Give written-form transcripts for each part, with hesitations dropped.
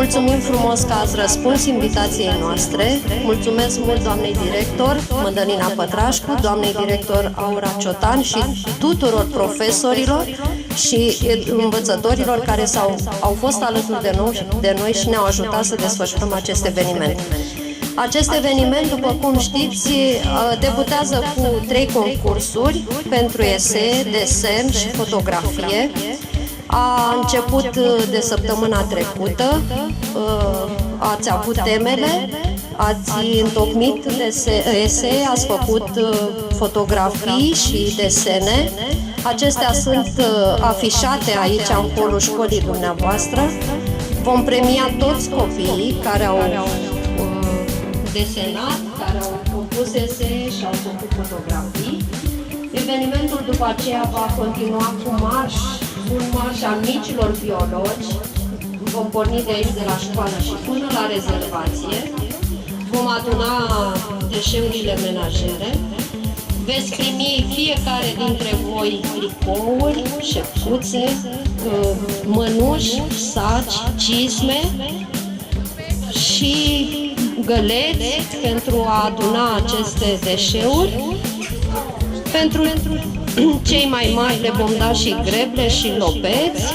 mulțumim frumos că ați răspuns invitației noastre. Mulțumesc mult doamnei director Mădălina Pătrașcu, doamnei director Aura Ciotan și tuturor profesorilor și învățătorilor care au fost alături de noi și ne-au ajutat să desfășurăm acest eveniment. Acest eveniment, după cum știți, debutează cu 3 concursuri pentru esee, desen și fotografie. A început de săptămâna trecută, ați avut temele, ați întocmit esee, ați făcut fotografii și desene. Acestea sunt afișate aici în holul școlii dumneavoastră. Vom premia toți copiii care au desenat, care au compus esee și au făcut fotografii. Evenimentul după aceea va continua cu un marș al micilor biologi. Vom porni de aici, de la școală și până la rezervație. Vom aduna deșeurile menajere. Veți primi fiecare dintre voi tricouri, șepuțe, mănuși, saci, cizme și găleți pentru a aduna aceste deșeuri. Pentru cei mai mari le vom da și greble și lopeți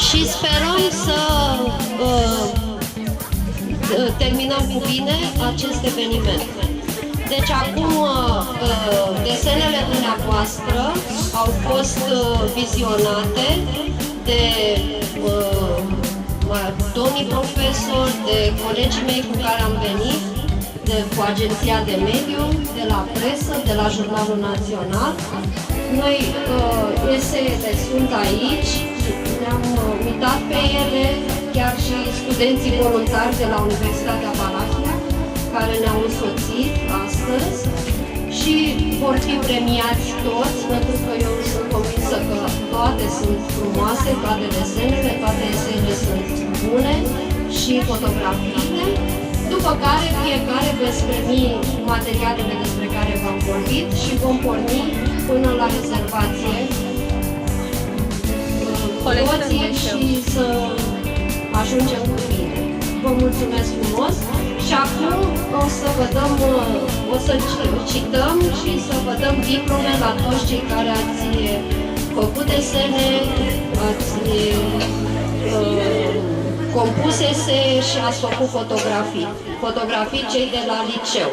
și sperăm să terminăm cu bine acest eveniment. Deci acum desenele dumneavoastră au fost vizionate de domnii profesori, de colegii mei cu care am venit, cu Agenția de Mediu, de la presă, de la Jurnalul Național. Noi, eseele sunt aici, ne-am uitat pe ele, chiar și studenții voluntari de la Universitatea Valahia, care ne-au însoțit astăzi și vor fi premiați toți, pentru că eu sunt convinsă că toate sunt frumoase, toate desenele, toate eseele sunt bune și fotografiile. După care fiecare veți primi materialele despre care v-am vorbit și vom porni până la rezervație și să ajungem cu bine. Vă mulțumesc frumos și acum o să cităm și să vă dăm diplome la toți cei care ați făcut desene, ați compus esee și ați făcut fotografii. Fotografii cei de la liceu.